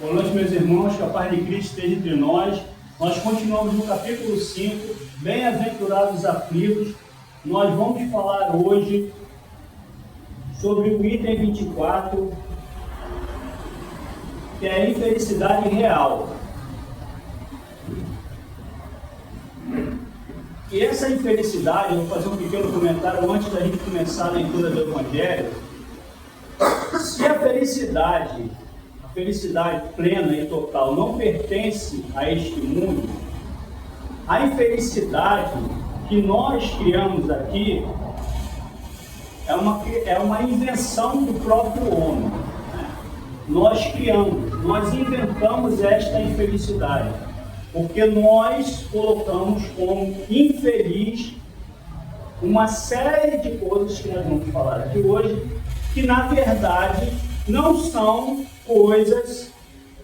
Boa noite, meus irmãos, que a paz de Cristo esteja entre nós. Nós continuamos no capítulo 5, Bem-aventurados aflitos. Nós vamos falar hoje sobre o item 24, que é a infelicidade real. E essa infelicidade, eu vou fazer um pequeno comentário antes da gente começar a leitura do Evangelho. Se a felicidade plena e total não pertence a este mundo, a infelicidade que nós criamos aqui é uma invenção do próprio homem. Nós criamos, nós inventamos esta infelicidade, porque nós colocamos como infeliz uma série de coisas que nós vamos falar aqui hoje, que na verdade não são coisas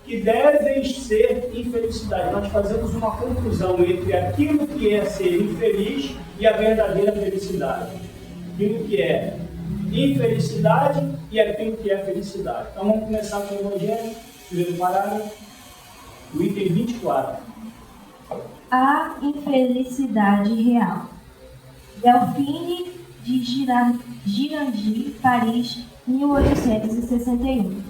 que devem ser infelicidade. Nós fazemos uma confusão entre aquilo que é ser infeliz e a verdadeira felicidade. Aquilo que é infelicidade e aquilo que é felicidade. Então vamos começar com o Evangelho, primeiro parágrafo, o item 24. A infelicidade real. Delphine de Girandi, Paris, 1861.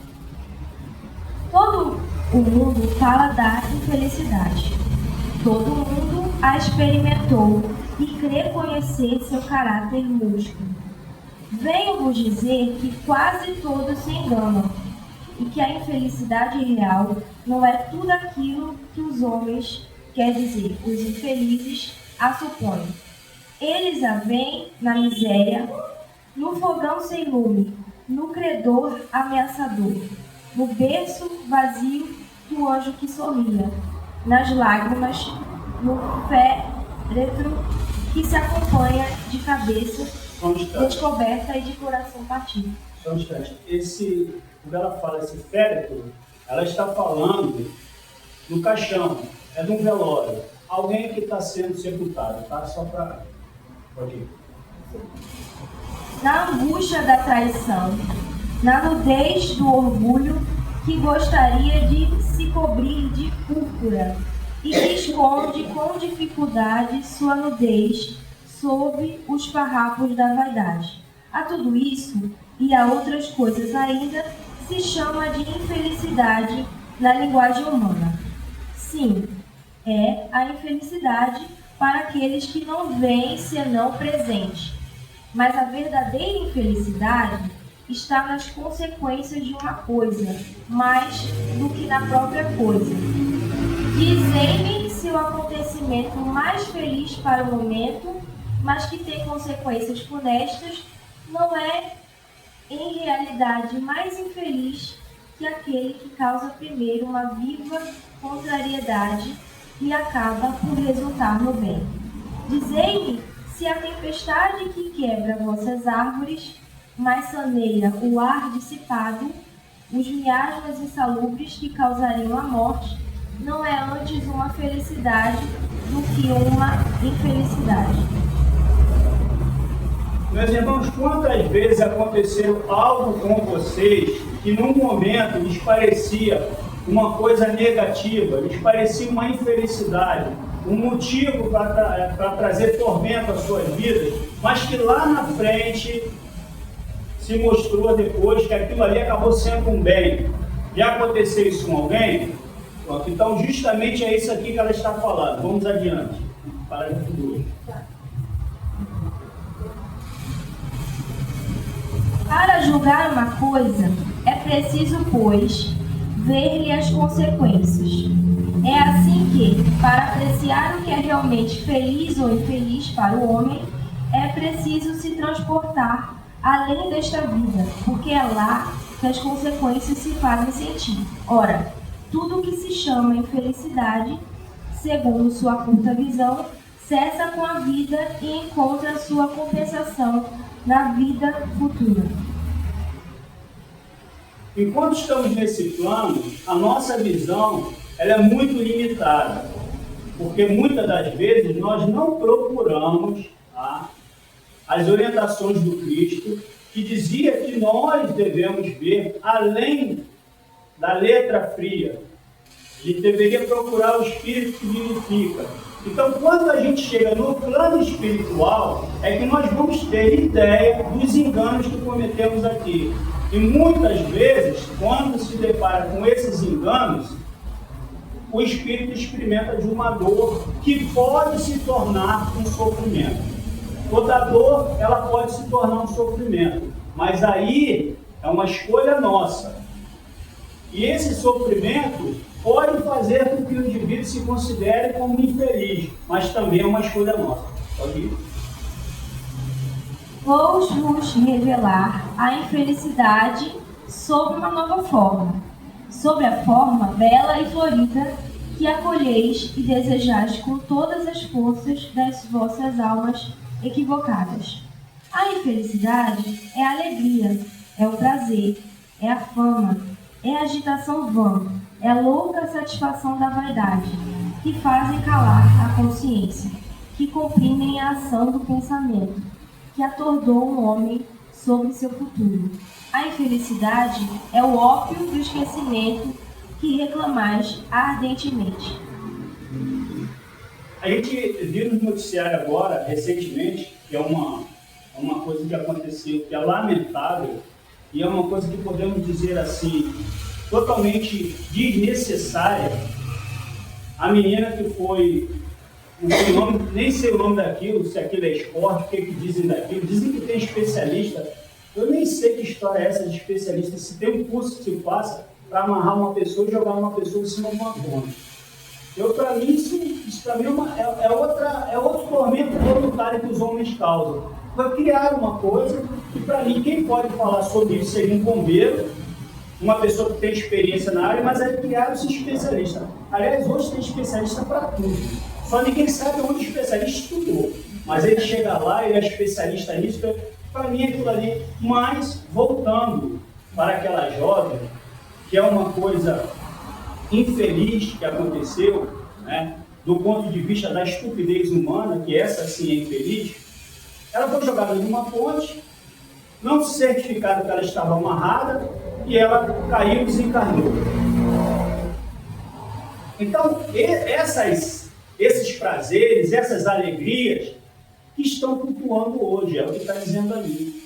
Todo o mundo fala da infelicidade. Todo mundo a experimentou e crê conhecer seu caráter múltiplo. Venho-vos dizer que quase todos se enganam e que a infelicidade real não é tudo aquilo que os homens, quer dizer, os infelizes, a supõem. Eles a veem na miséria, no fogão sem lume, no credor ameaçador, no berço vazio do anjo que sorria, nas lágrimas, no féretro que se acompanha de cabeça descoberta e de coração partido. Só um instante. Quando ela fala esse féretro, ela está falando no caixão, é de um velório. Alguém que está sendo sepultado, tá? Só para... Pode ir. Na angústia da traição, na nudez do orgulho que gostaria de se cobrir de púrpura e que esconde com dificuldade sua nudez sob os farrapos da vaidade. A tudo isso e a outras coisas ainda se chama de infelicidade na linguagem humana. Sim, é a infelicidade para aqueles que não veem senão presente. Mas a verdadeira infelicidade está nas consequências de uma coisa, mais do que na própria coisa. Dizei-me se o acontecimento mais feliz para o momento, mas que tem consequências funestas, não é, em realidade, mais infeliz que aquele que causa primeiro uma viva contrariedade e acaba por resultar no bem. Dizei-me se a tempestade que quebra vossas árvores, mas saneia o ar dissipado, os miasmas insalubres que causariam a morte, não é antes uma felicidade do que uma infelicidade. Meus irmãos, quantas vezes aconteceu algo com vocês que num momento lhes parecia uma coisa negativa, lhes parecia uma infelicidade, um motivo para trazer tormento às suas vidas, mas que lá na frente se mostrou depois que aquilo ali acabou sendo um bem. Já aconteceu isso com alguém? Então justamente é isso aqui que ela está falando. Vamos adiante. Parágrafo 2. Para julgar uma coisa, é preciso, pois, ver-lhe as consequências. É assim que, para apreciar o que é realmente feliz ou infeliz para o homem, é preciso se transportar além desta vida, porque é lá que as consequências se fazem sentir. Ora, tudo o que se chama infelicidade, segundo sua curta visão, cessa com a vida e encontra sua compensação na vida futura. Enquanto estamos nesse plano, a nossa visão ela é muito limitada, porque muitas das vezes nós não procuramos as orientações do Cristo, que dizia que nós devemos ver além da letra fria. A gente deveria procurar o Espírito que vivifica. Então, quando a gente chega no plano espiritual, é que nós vamos ter ideia dos enganos que cometemos aqui. E muitas vezes, quando se depara com esses enganos, o espírito experimenta de uma dor que pode se tornar um sofrimento. Toda dor, ela pode se tornar um sofrimento, mas aí é uma escolha nossa. E esse sofrimento pode fazer com que o indivíduo se considere como infeliz, mas também é uma escolha nossa. Pode ir. Vou vos revelar a infelicidade sob uma nova forma, sobre a forma bela e florida que acolheis e desejais com todas as forças das vossas almas equivocadas. A infelicidade é a alegria, é o prazer, é a fama, é a agitação vã, é a louca satisfação da vaidade, que fazem calar a consciência, que comprimem a ação do pensamento, que atordou um homem sobre seu futuro. A infelicidade é o ópio do esquecimento que reclamais ardentemente. A gente viu no noticiário agora, recentemente, que é uma coisa que aconteceu, que é lamentável, e é uma coisa que podemos dizer assim, totalmente desnecessária. A menina que foi, não sei o nome, nem sei o nome daquilo, se aquilo é esporte, o que dizem daquilo, dizem que tem especialista. Eu nem sei que história é essa de especialista, se tem um curso que se passa para amarrar uma pessoa e jogar uma pessoa em cima de uma ponte. Para mim, isso para mim é outro tormento voluntário que os homens causam. Vai criar uma coisa que, para mim, quem pode falar sobre isso seria um bombeiro, uma pessoa que tem experiência na área, mas aí criaram-se especialista. Aliás, hoje tem especialista para tudo. Só ninguém sabe onde o especialista estudou. Mas ele chega lá, ele é especialista nisso, para mim é aquilo ali. Mas, voltando para aquela jovem, que é uma coisa infeliz que aconteceu, né, do ponto de vista da estupidez humana, que essa sim é infeliz, ela foi jogada numa ponte, não se certificaram que ela estava amarrada, e ela caiu e desencarnou. Então, esses prazeres, essas alegrias que estão flutuando hoje, é o que está dizendo ali.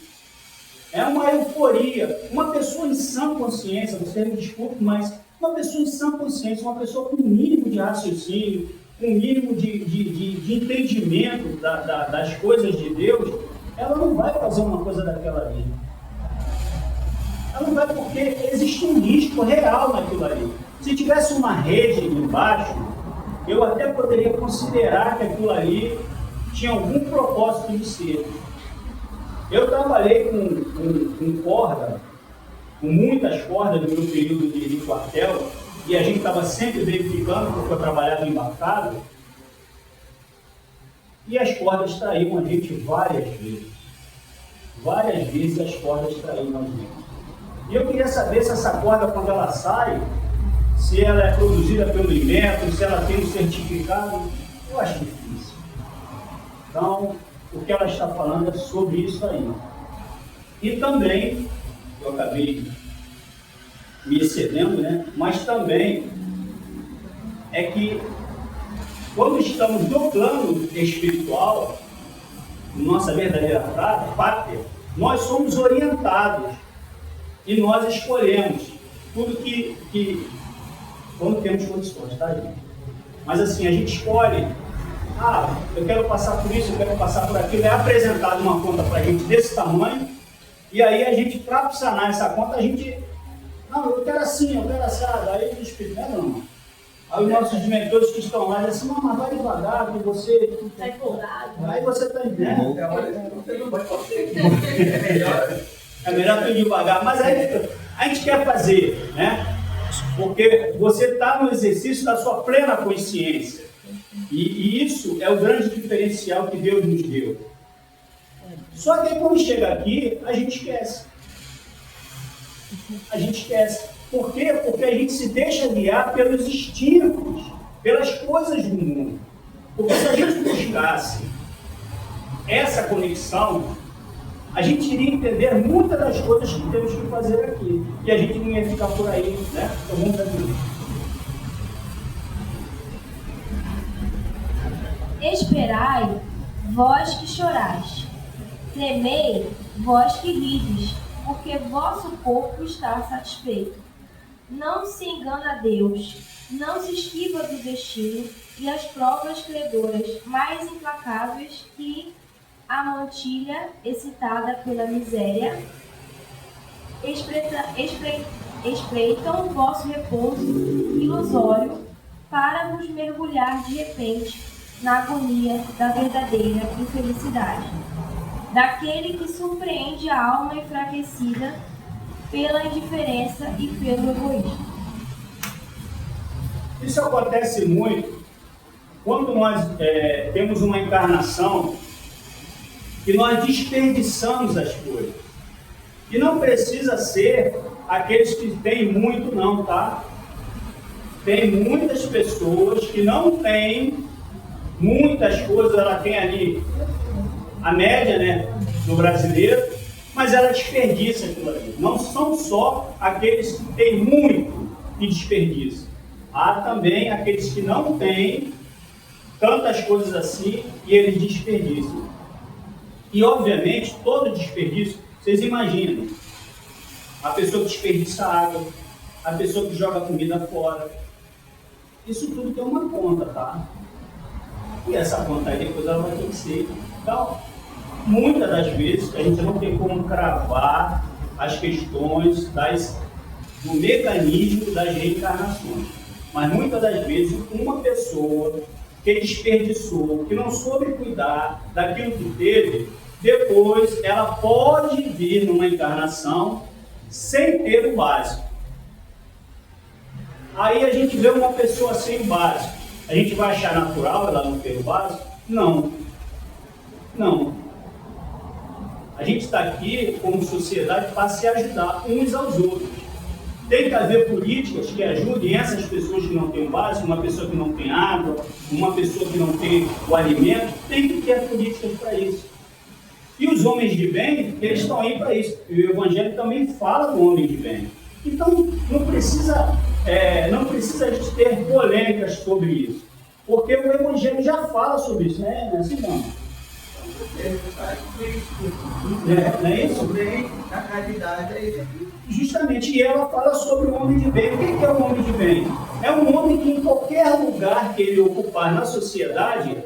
É uma euforia. Uma pessoa em sã consciência, você me desculpe, mas uma pessoa em sã consciência, uma pessoa com um mínimo de raciocínio, com um mínimo de entendimento das coisas de Deus, ela não vai fazer uma coisa daquela ali. Ela não vai, porque existe um risco real naquilo ali. Se tivesse uma rede embaixo, eu até poderia considerar que aquilo ali tinha algum propósito de ser. Eu trabalhei com corda, com muitas cordas no meu período de quartel, e a gente estava sempre verificando, porque eu trabalhava embarcado, e as cordas traíam a gente várias vezes. Várias vezes as cordas traíam a gente. E eu queria saber se essa corda, quando ela sai, se ela é produzida pelo Inmetro, se ela tem um certificado. Eu acho difícil. Então, o que ela está falando é sobre isso aí. E também, eu acabei me excedendo, né? Mas também é que, quando estamos no plano espiritual, nossa verdadeira pátria, nós somos orientados. E nós escolhemos tudo que quando temos condições, tá, gente? Mas assim, a gente escolhe, eu quero passar por isso, eu quero passar por aquilo, é apresentado uma conta para a gente desse tamanho, e aí a gente, para sanar essa conta, a gente, eu quero assim, eu quero assado, aí o Espírito, não. Aí os nossos mentores que estão lá dizem assim, mas vai devagar, que você está empolgado. Aí você está entendendo. É melhor tudo devagar, mas aí a gente quer fazer, né? Porque você está no exercício da sua plena consciência. E isso é o grande diferencial que Deus nos deu. Só que aí, quando chega aqui, a gente esquece. A gente esquece. Por quê? Porque a gente se deixa guiar pelos instintos, pelas coisas do mundo. Porque se a gente buscasse essa conexão, a gente iria entender muitas das coisas que temos que fazer aqui. E a gente não ia ficar por aí, né? Então vamos fazer. Esperai, vós que chorais. Tremei, vós que rides, porque vosso corpo está satisfeito. Não se engana Deus, não se esquiva do destino e as provas credoras mais implacáveis que a mantilha excitada pela miséria espreitam o vosso repouso ilusório para vos mergulhar de repente na agonia da verdadeira infelicidade, daquele que surpreende a alma enfraquecida pela indiferença e pelo egoísmo. Isso acontece muito quando nós temos uma encarnação que nós desperdiçamos as coisas. E não precisa ser aqueles que têm muito, não, tá? Tem muitas pessoas que não têm muitas coisas, ela tem ali a média, né, do brasileiro, mas ela desperdiça aquilo ali. Não são só aqueles que têm muito que desperdiçam. Há também aqueles que não têm tantas coisas assim e eles desperdiçam. E, obviamente, todo desperdício, vocês imaginam, a pessoa que desperdiça água, a pessoa que joga comida fora, isso tudo tem uma conta, tá? E essa conta aí depois ela vai ter que ser. Então, muitas das vezes a gente não tem como cravar as questões do mecanismo das reencarnações. Mas muitas das vezes uma pessoa que desperdiçou, que não soube cuidar daquilo que teve, depois ela pode vir numa encarnação sem ter o básico. Aí a gente vê uma pessoa sem o básico. A gente vai achar natural ela não ter o básico? Não. Não. A gente está aqui como sociedade para se ajudar uns aos outros. Tem que haver políticas que ajudem essas pessoas que não têm o básico, uma pessoa que não tem água, uma pessoa que não tem o alimento, tem que ter políticas para isso. E os homens de bem, eles estão aí para isso. E o Evangelho também fala do homem de bem. Então, não precisa a gente ter polêmicas sobre isso. Porque o Evangelho já fala sobre isso, né? Não é assim, não? Não é isso? A caridade é isso aqui. Justamente, e ela fala sobre o homem de bem. O que é o homem de bem? É um homem que em qualquer lugar que ele ocupar na sociedade,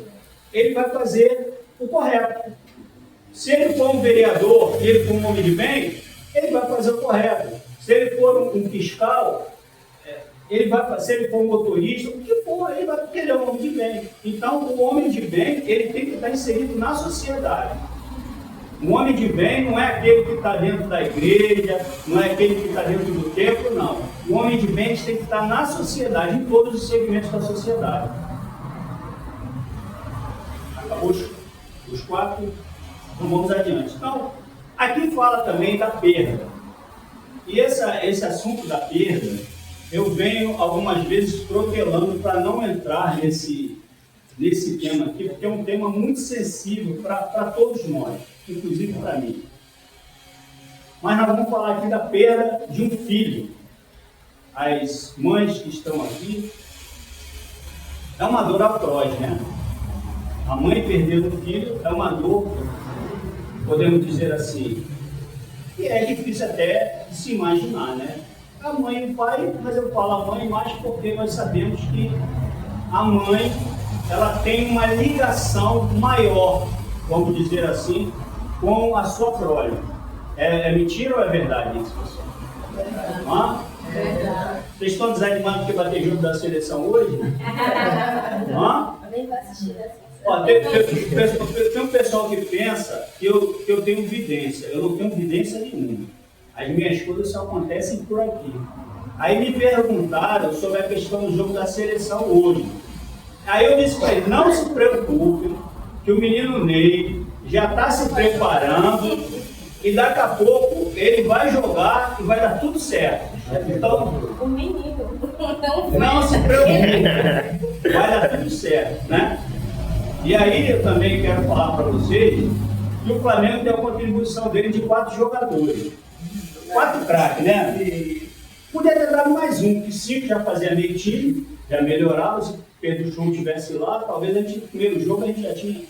ele vai fazer o correto. Se ele for um vereador e ele for um homem de bem, ele vai fazer o correto. Se ele for um fiscal, se ele for um motorista, o que for, ele vai querer um homem de bem. Então, o homem de bem, ele tem que estar inserido na sociedade. O homem de bem não é aquele que está dentro da igreja, não é aquele que está dentro do templo, não. O homem de bem tem que estar na sociedade, em todos os segmentos da sociedade. Acabou os 4, então vamos adiante. Então, aqui fala também da perda. E esse assunto da perda, eu venho algumas vezes protelando para não entrar nesse tema aqui, porque é um tema muito sensível para todos nós, inclusive para mim. Mas nós vamos falar aqui da perda de um filho. As mães que estão aqui, é uma dor atroz, né? A mãe perder um filho é uma dor, podemos dizer assim, e é difícil até de se imaginar, né? A mãe e o pai, mas eu falo a mãe mais porque nós sabemos que a mãe, ela tem uma ligação maior, vamos dizer assim, com a sua prole. É mentira ou é verdade isso, pessoal? Hã? É verdade. Vocês estão desanimados porque vai ter jogo da seleção hoje? Hã? Nem vou assistir essa. Ó, tem um pessoal que pensa que eu tenho vidência. Eu não tenho vidência nenhuma. As minhas coisas só acontecem por aqui. Aí me perguntaram sobre a questão do jogo da seleção hoje. Aí eu disse para ele, não se preocupe, que o menino Ney já está se preparando e daqui a pouco ele vai jogar e vai dar tudo certo. Então, O menino. não se preocupe, vai dar tudo certo, né? E aí eu também quero falar para vocês E o Flamengo deu a contribuição dele de 4 jogadores. 4 craques, né? Podia ter dado mais um, que 5 já fazia meio time, já melhorava. Se Pedro Chum estivesse lá, talvez no primeiro jogo a gente já tinha.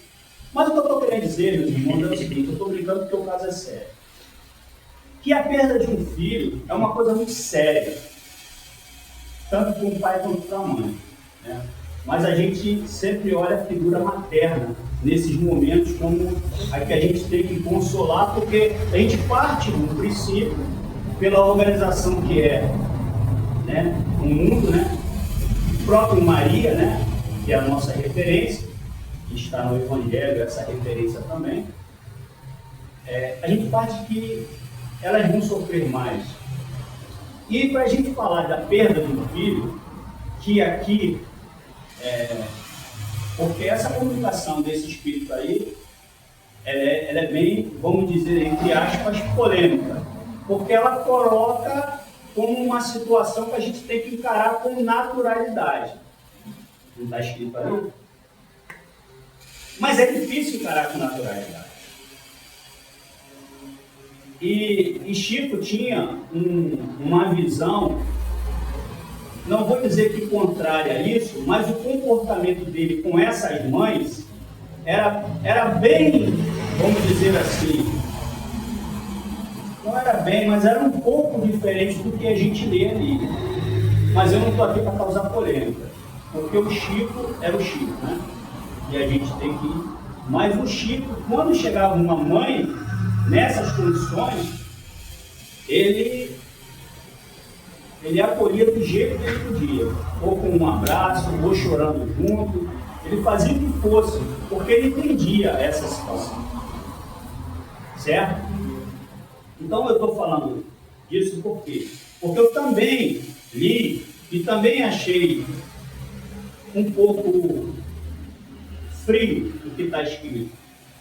Mas o que eu estou querendo dizer, meus irmãos, é o seguinte: eu estou brincando porque o caso é sério. Que a perda de um filho é uma coisa muito séria, tanto para um pai quanto para a mãe, né? Mas a gente sempre olha a figura materna nesses momentos como a que a gente tem que consolar, porque a gente parte do princípio, pela organização que é, né, o mundo, né, o próprio Maria, né, que é a nossa referência, que está no Evangelho, essa referência também, a gente parte que elas vão sofrer mais. E para a gente falar da perda do filho, que aqui, porque essa comunicação desse espírito aí, ela é bem, vamos dizer, entre aspas, polêmica, porque ela coloca como uma situação que a gente tem que encarar com naturalidade. Não está escrito ali? Mas é difícil encarar com naturalidade. E Chico tinha uma visão, não vou dizer que contrária a isso, mas o comportamento dele com essas mães era bem, vamos dizer assim, não era bem, mas era um pouco diferente do que a gente lê ali. Mas eu não estou aqui para causar polêmica, porque o Chico era o Chico, né? E a gente tem que ir. Mas o Chico, quando chegava uma mãe nessas condições, ele acolhia do jeito que ele podia, ou com um abraço, ou chorando junto. Ele fazia o que fosse, porque ele entendia essa situação. Certo? Então eu estou falando disso por quê? Porque eu também li e também achei um pouco frio o que está escrito.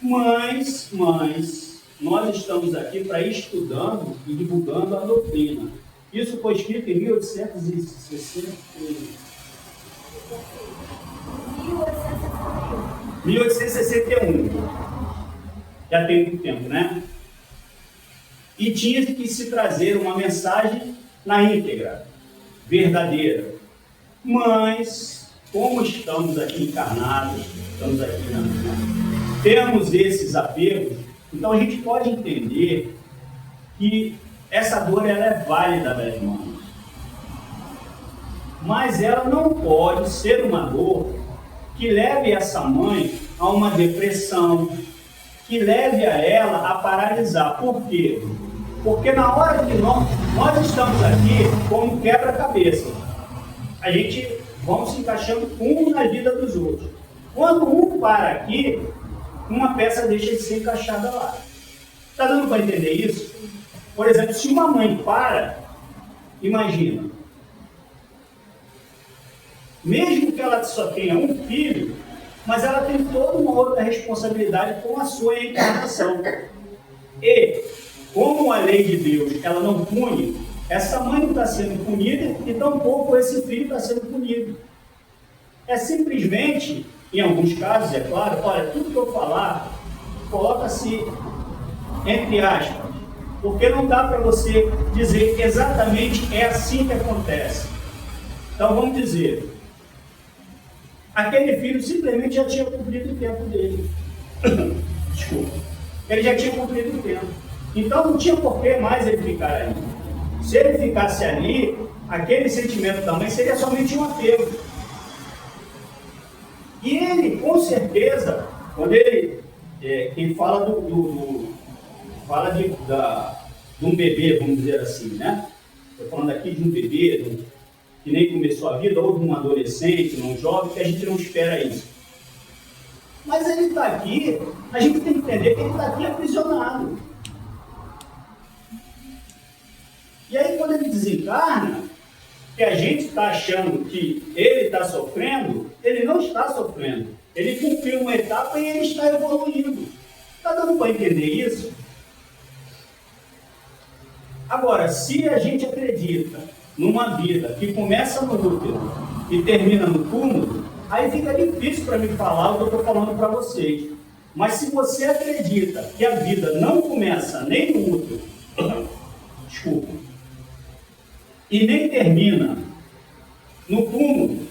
Mas nós estamos aqui para ir estudando e divulgando a doutrina. Isso foi escrito em 1861. Já tem muito tempo, né? E tinha que se trazer uma mensagem na íntegra, verdadeira. Mas, como estamos aqui encarnados, estamos aqui temos esses apegos, então a gente pode entender que essa dor ela é válida das mães. Mas ela não pode ser uma dor que leve essa mãe a uma depressão, que leve a ela a paralisar. Por quê? Porque na hora que nós estamos aqui como quebra-cabeça, a gente vamos se encaixando um na vida dos outros. Quando um para aqui, uma peça deixa de ser encaixada lá. Está dando para entender isso? Por exemplo, se uma mãe para, imagina, mesmo que ela só tenha um filho, mas ela tem toda uma outra responsabilidade com a sua encarnação. E, como a lei de Deus ela não pune, essa mãe não está sendo punida e tampouco esse filho está sendo punido. É simplesmente, em alguns casos, é claro, olha, tudo que eu falar, coloca-se entre aspas, porque não dá para você dizer exatamente é assim que acontece. Então vamos dizer, aquele filho simplesmente já tinha cumprido o tempo dele. Desculpa. Ele já tinha cumprido o tempo. Então não tinha por que mais ele ficar ali. Se ele ficasse ali, aquele sentimento da mãe seria somente um apego. E ele, com certeza, quando ele fala de um bebê, vamos dizer assim, né? Estou falando aqui de um bebê, que nem começou a vida, ou de um adolescente, um jovem, que a gente não espera isso. Mas ele está aqui, a gente tem que entender que ele está aqui aprisionado. E aí, quando ele desencarna, que a gente está achando que ele está sofrendo, ele não está sofrendo. Ele cumpriu uma etapa e ele está evoluindo. Está dando para entender isso? Agora, se a gente acredita numa vida que começa no útero e termina no túmulo, aí fica difícil para me falar o que eu estou falando para vocês. Mas se você acredita que a vida não começa nem no útero, desculpa, e nem termina no túmulo,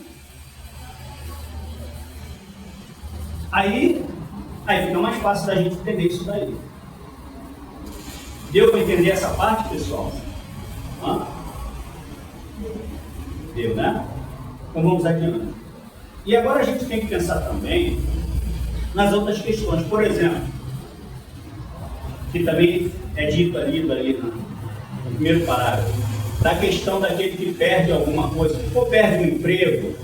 aí fica mais fácil da gente entender isso daí. Deu para entender essa parte, pessoal? Hã? Deu, né? Então vamos adiante. E agora a gente tem que pensar também nas outras questões. Por exemplo, que também é dito ali no primeiro parágrafo, da questão daquele que perde alguma coisa, ou perde um emprego,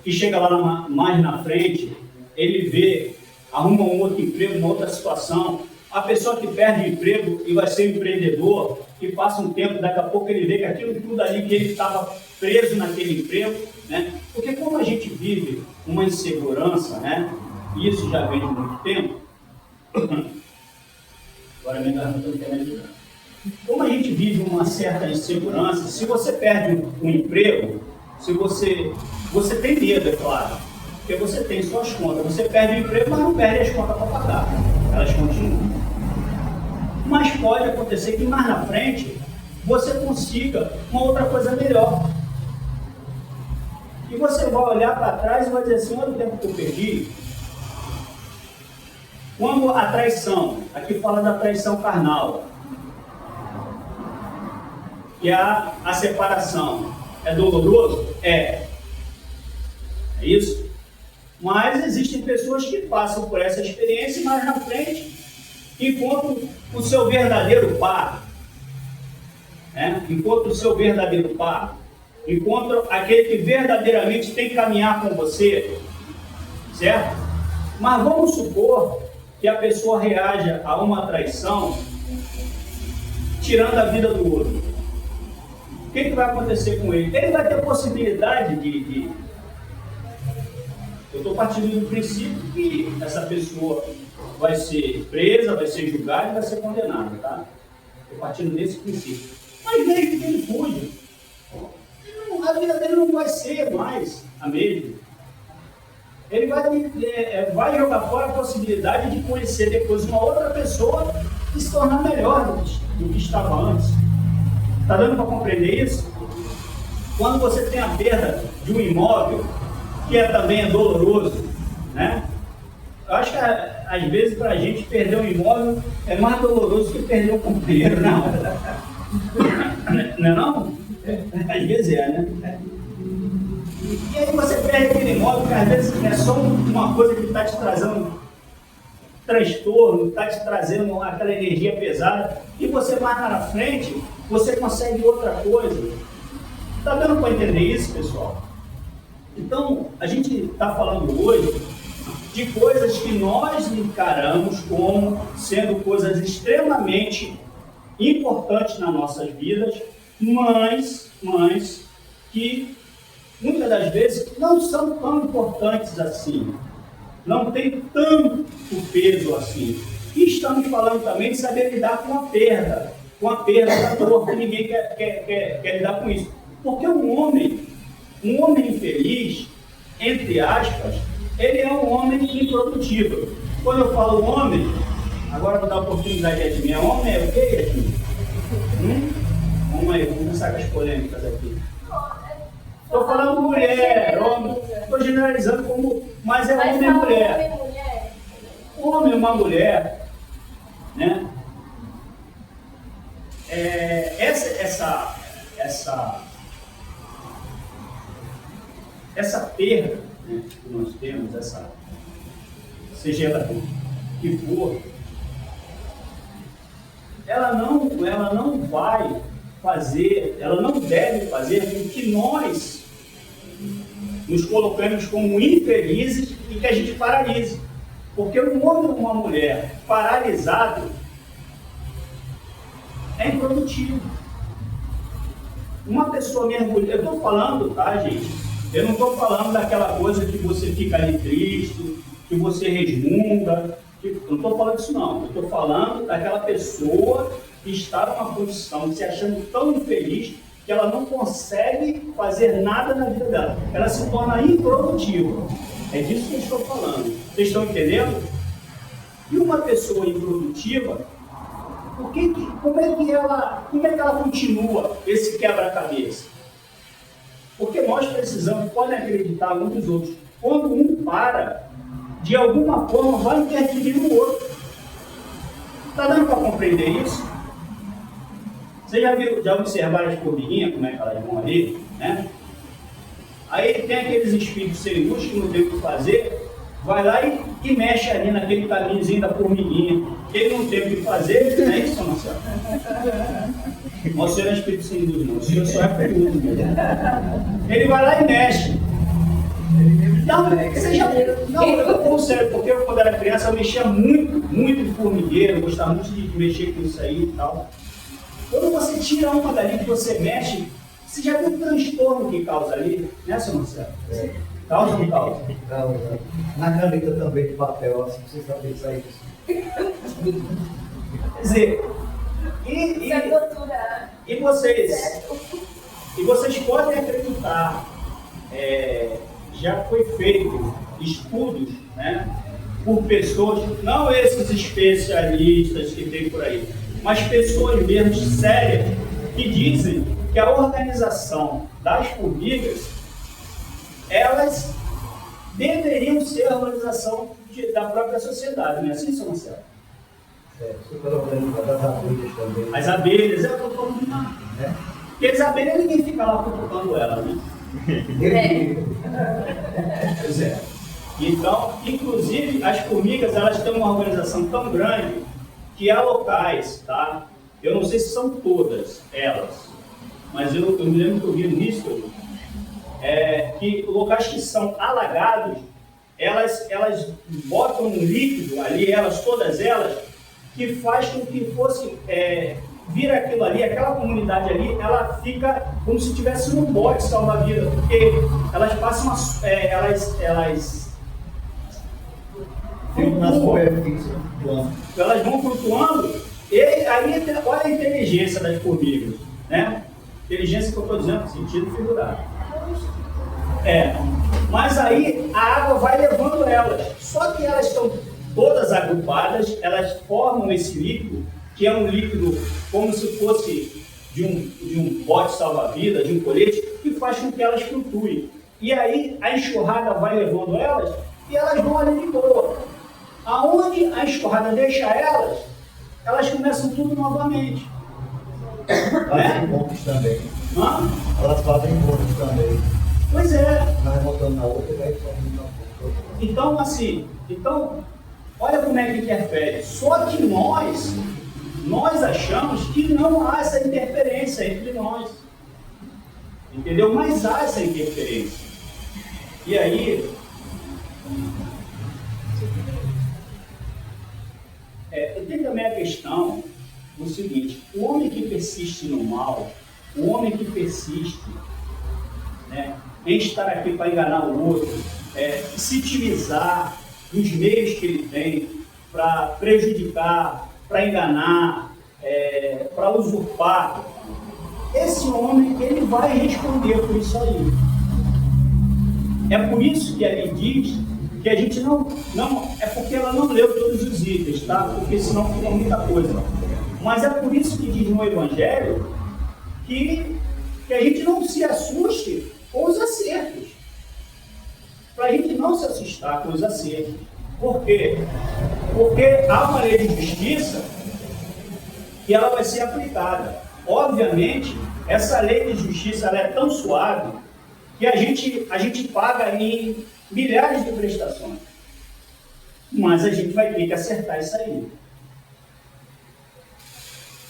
e chega lá mais na frente, ele arruma um outro emprego, uma outra situação. A pessoa que perde o emprego e vai ser um empreendedor, que passa um tempo, daqui a pouco ele vê que aquilo tudo ali que ele estava preso naquele emprego, né? Porque como a gente vive uma insegurança, né? E isso já vem de muito tempo. Agora minha garganta não quer me ajudar. Como a gente vive uma certa insegurança, se você perde um emprego, se você tem medo, é claro, porque você tem suas contas, você perde o emprego, mas não perde as contas para pagar, elas continuam. Mas pode acontecer que mais na frente você consiga uma outra coisa melhor. E você vai olhar para trás e vai dizer assim, olha o tempo que eu perdi. Quando a traição, aqui fala da traição carnal, que é a separação, é doloroso? É isso? Mas existem pessoas que passam por essa experiência e mais na frente encontram o seu verdadeiro par, né? Encontram o seu verdadeiro par, encontram aquele que verdadeiramente tem que caminhar com você, certo? Mas vamos supor que a pessoa reaja a uma traição tirando a vida do outro. O que vai acontecer com ele? Ele vai ter possibilidade de... Eu estou partindo do princípio que essa pessoa vai ser presa, vai ser julgada e vai ser condenada, tá? Estou partindo desse princípio. Mas mesmo que ele fuja, a vida dele não vai ser mais a mesma. Ele vai jogar fora a possibilidade de conhecer depois uma outra pessoa e se tornar melhor do que estava antes. Está dando para compreender isso? Quando você tem a perda de um imóvel, que também é doloroso, né? Eu acho que às vezes para a gente perder um imóvel é mais doloroso que perder um companheiro na hora. Não é não? Às vezes né? E aí você perde aquele imóvel que às vezes é só uma coisa que está te trazendo transtorno, está te trazendo aquela energia pesada, e você mais lá na frente, você consegue outra coisa. Está dando para entender isso, pessoal? Então, a gente está falando hoje de coisas que nós encaramos como sendo coisas extremamente importantes nas nossas vidas, mas que muitas das vezes não são tão importantes assim, não tem tanto peso assim. E estamos falando também de saber lidar com a perda da dor, que ninguém quer lidar com isso. Porque um homem infeliz, entre aspas, ele é um homem improdutivo. Quando eu falo homem, agora vou dar a oportunidade de adivinhar. Homem é o quê, Yasmin? Vamos aí, vamos começar com as polêmicas aqui. Estou falando mulher, homem, estou generalizando como, mas é homem e mulher. Homem e uma mulher, né? Essa perda, né, que nós temos, seja ela que for, ela não vai fazer, ela não deve fazer com que nós nos colocamos como infelizes e que a gente paralise. Porque um homem ou uma mulher paralisado é improdutivo. Uma pessoa mergulhada, eu estou falando, tá, gente? Eu não estou falando daquela coisa que você fica ali triste, que você resmunga, eu não estou falando disso não. Eu estou falando daquela pessoa que está numa condição de se achando tão infeliz que ela não consegue fazer nada na vida dela. Ela se torna improdutiva. É disso que eu estou falando. Vocês estão entendendo? E uma pessoa improdutiva, como é que ela continua esse quebra-cabeça? Porque nós precisamos, podem acreditar uns dos outros, quando um para, de alguma forma vai interferir no outro. Está dando para compreender isso? Você já observaram as formiguinhas, como é que elas vão ali, né? Aí tem aqueles espíritos sem luz que não tem o que fazer, vai lá e mexe ali naquele caminhozinho da formiguinha. Ele não tem o que fazer, não é isso, Marcelo? O senhor não é espírito sem luz, não. O senhor só é peludo mesmo. Ele vai lá e mexe. Não, você já viu? Não, eu falo sério, porque eu, quando era criança, eu mexia muito em formigueiro, eu gostava muito de mexer com isso aí e tal. Quando você tira uma dali que você mexe, você já viu o transtorno que causa ali, né, seu Marcelo? Causa ou não causa? Causa. Na caneta também de papel, assim, você sabe isso aí. Quer dizer, e vocês podem acreditar, já foi feito estudos, né, por pessoas, não esses especialistas que tem por aí, mas pessoas mesmo sérias que dizem que a organização das formigas, elas deveriam ser a organização da própria sociedade, não é assim, São Marcelo? Super organizada, das abelhas também. As abelhas, eu estou falando nada. Porque as abelhas ninguém fica lá cutucando elas, né? Pois é. Então, inclusive, as formigas, elas têm uma organização tão grande que há locais, tá? Eu não sei se são todas elas, mas eu me lembro que eu vi no History, que locais que são alagados, elas botam um líquido ali, todas elas, que faz com que fosse, vira aquilo ali, aquela comunidade ali, ela fica como se tivesse um bote salva-vida, porque elas passam, elas vão flutuando, e aí olha a inteligência das formigas, né? Inteligência que eu estou dizendo no sentido figurado. Mas aí a água vai levando elas, só que elas estão todas agrupadas, elas formam esse líquido, que é um líquido como se fosse de um bote salva-vida, de um colete, que faz com que elas flutuem. E aí a enxurrada vai levando elas e elas vão ali de boa. Aonde a enxurrada deixa elas começam tudo novamente. Fazem pontos também. Elas fazem pontos também. Pois é. Vai voltando na outra e vai formando na outra. Então, olha como é que interfere. Só que nós achamos que não há essa interferência entre nós. Entendeu? Mas há essa interferência. E aí, tem também a questão do seguinte: o homem que persiste no mal, o homem que persiste, né, em estar aqui para enganar o outro, se utilizar dos meios que ele tem para prejudicar, para enganar, para usurpar, esse homem ele vai responder por isso aí. É por isso que ele diz que a gente não é porque ela não leu todos os itens, tá? Porque senão fica muita coisa. Mas é por isso que diz no Evangelho que a gente não se assuste com os acertos. Para a gente não se assustar com os acertos. Por quê? Porque há uma lei de justiça que ela vai ser aplicada. Obviamente, essa lei de justiça ela é tão suave que a gente paga em milhares de prestações. Mas a gente vai ter que acertar isso aí.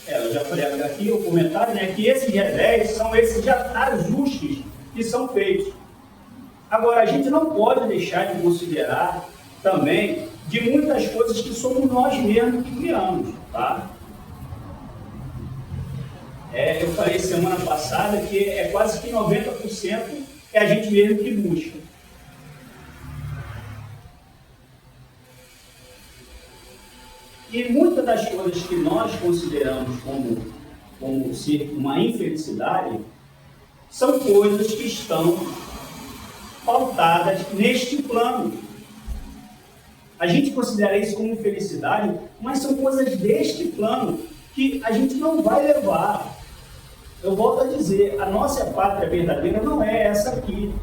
Eu já falei aqui o comentário, né, que esses revés são esses ajustes que são feitos. Agora, a gente não pode deixar de considerar também de muitas coisas que somos nós mesmos que criamos, tá? Eu falei semana passada que é quase que 90% é a gente mesmo que busca. E muitas das coisas que nós consideramos como ser uma infelicidade são coisas que estão pautadas neste plano. A gente considera isso como infelicidade, mas são coisas deste plano que a gente não vai levar. Eu volto a dizer, a nossa pátria verdadeira não é essa aqui.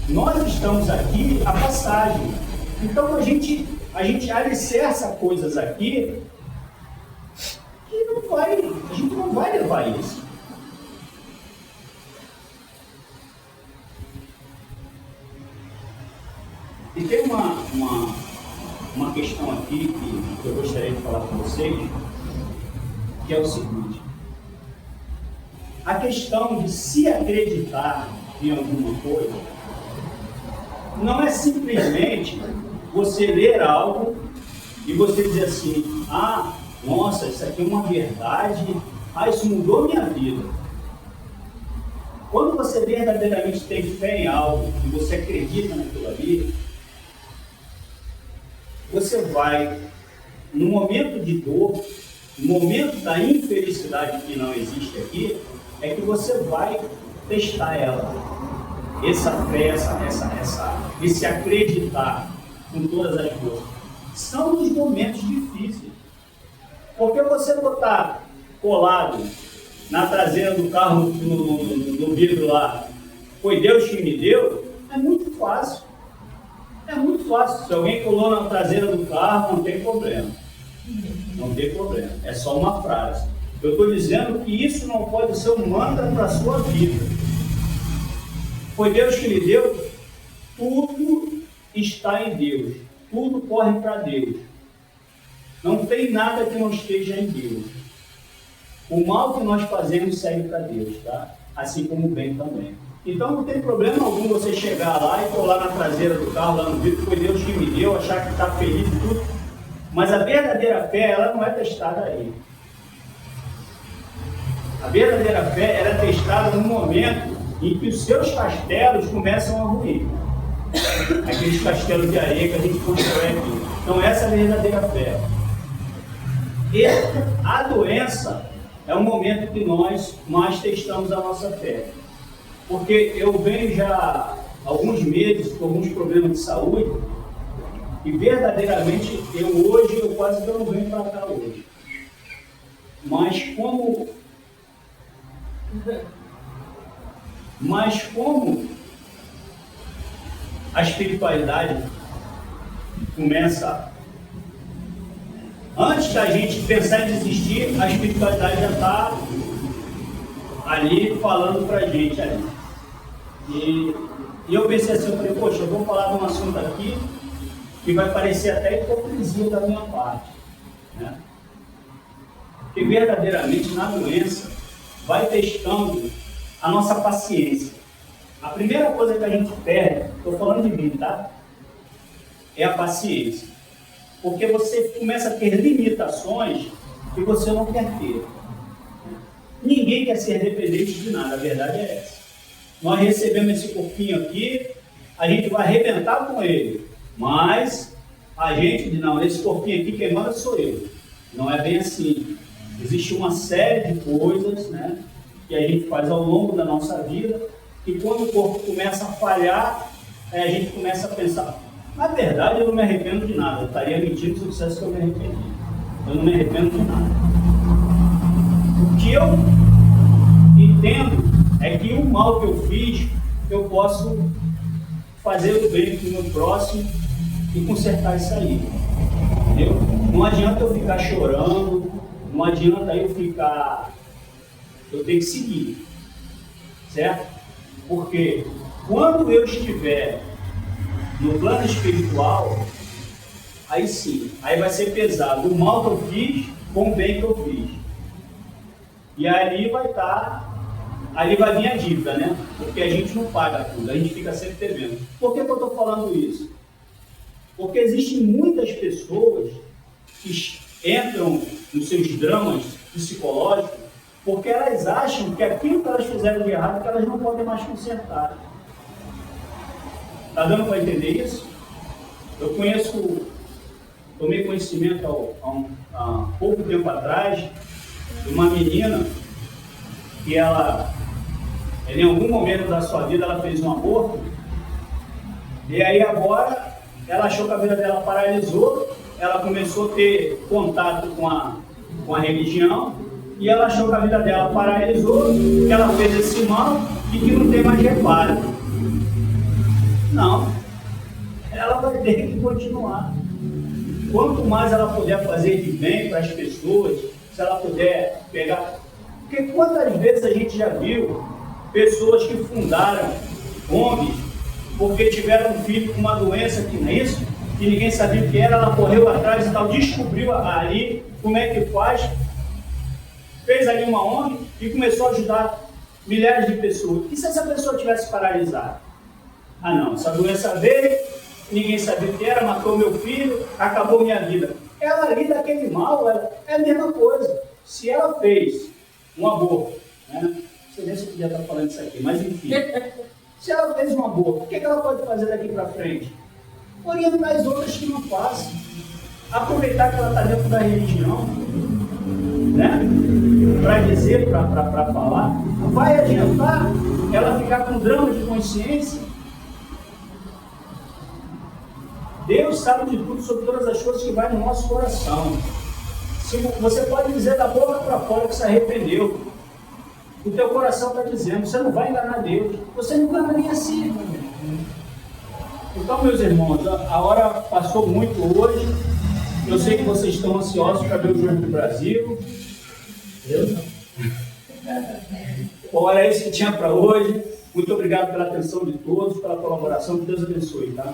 Nós estamos aqui a passagem. Então a gente alicerça coisas aqui que a gente não vai levar isso. E tem uma questão aqui que eu gostaria de falar com vocês, que é o seguinte: a questão de se acreditar em alguma coisa não é simplesmente você ler algo e você dizer assim, nossa, isso aqui é uma verdade, isso mudou minha vida. Quando você verdadeiramente tem fé em algo e você acredita naquilo ali, você vai, no momento de dor, no momento da infelicidade que não existe aqui, é que você vai testar ela. Essa fé, esse acreditar com todas as forças. São os momentos difíceis. Porque você botar colado na traseira do carro, no vidro lá, foi Deus que me deu, é muito fácil. É muito fácil. Se alguém colou na traseira do carro, não tem problema. Não tem problema. É só uma frase. Eu estou dizendo que isso não pode ser um mantra para a sua vida. Foi Deus que lhe deu? Tudo está em Deus. Tudo corre para Deus. Não tem nada que não esteja em Deus. O mal que nós fazemos segue para Deus, tá? Assim como o bem também. Então não tem problema algum você chegar lá e colar na traseira do carro, lá no vidro, foi Deus que me deu, achar que está feliz e tudo. Mas a verdadeira fé, ela não é testada aí. A verdadeira fé, ela é testada no momento em que os seus castelos começam a ruir. Aqueles castelos de areia que a gente constrói aqui. Então essa é a verdadeira fé. E a doença é o momento que nós mais testamos a nossa fé. Porque eu venho já há alguns meses com alguns problemas de saúde e verdadeiramente eu quase não venho para cá hoje. Mas como a espiritualidade começa, antes da gente pensar em desistir, a espiritualidade já está ali falando para a gente ali. E eu pensei assim, eu falei, poxa, eu vou falar de um assunto aqui que vai parecer até hipocrisia da minha parte, né? Porque verdadeiramente na doença vai testando a nossa paciência. A primeira coisa que a gente perde, estou falando de mim, tá? É a paciência. Porque você começa a ter limitações que você não quer ter. Ninguém quer ser dependente de nada, a verdade é essa. Nós recebemos esse corpinho aqui, a gente vai arrebentar com ele. Mas a gente diz, não, esse corpinho aqui quem manda sou eu. Não é bem assim. Existe uma série de coisas, né, que a gente faz ao longo da nossa vida, e quando o corpo começa a falhar, a gente começa a pensar, na verdade eu não me arrependo de nada, eu estaria mentindo se eu dissesse que eu me arrependi. Eu não me arrependo de nada. O que eu entendo é que o mal que eu fiz, eu posso fazer o bem para o meu próximo e consertar isso aí. Entendeu? Não adianta eu ficar chorando, não adianta eu tenho que seguir, certo? Porque quando eu estiver no plano espiritual, aí sim, aí vai ser pesado o mal que eu fiz com o bem que eu fiz. E ali vai vir a dívida, né? Porque a gente não paga tudo, a gente fica sempre devendo. Por que eu estou falando isso? Porque existem muitas pessoas que entram nos seus dramas psicológicos porque elas acham que aquilo que elas fizeram de errado, que elas não podem mais consertar. Está dando para entender isso? Eu tomei conhecimento há pouco tempo atrás de uma menina que ela, em algum momento da sua vida, ela fez um aborto, e aí agora ela achou que a vida dela paralisou, ela começou a ter contato com a religião, e ela achou que a vida dela paralisou, que ela fez esse mal e que não tem mais reparo. Não, ela vai ter que continuar. Quanto mais ela puder fazer de bem para as pessoas, se ela puder pegar... Porque quantas vezes a gente já viu pessoas que fundaram ONGs porque tiveram um filho com uma doença que não é isso, que ninguém sabia o que era, ela correu atrás e tal, descobriu ali como é que faz, fez ali uma ONG e começou a ajudar milhares de pessoas. E se essa pessoa tivesse paralisado? Ah não, essa doença veio, ninguém sabia o que era, matou meu filho, acabou minha vida. Ela ali daquele mal, é a mesma coisa. Se ela fez um aborto, né? Não sei nem se eu podia estar falando isso aqui, mas enfim. Se ela fez um aborto, o que ela pode fazer daqui para frente? Orientar as outras que não façam. Aproveitar que ela está dentro da religião, né? Para dizer, para falar. Vai adiantar ela ficar com drama de consciência. Deus sabe de tudo, sobre todas as coisas que vai no nosso coração. Você pode dizer da boca para fora que se arrependeu. O teu coração está dizendo, você não vai enganar Deus. Você não engana nem assim. Então, meus irmãos, a hora passou muito hoje. Eu sei que vocês estão ansiosos para ver o jogo do Brasil. Eu não. Bom, era isso que tinha para hoje. Muito obrigado pela atenção de todos, pela colaboração. Que Deus abençoe, tá?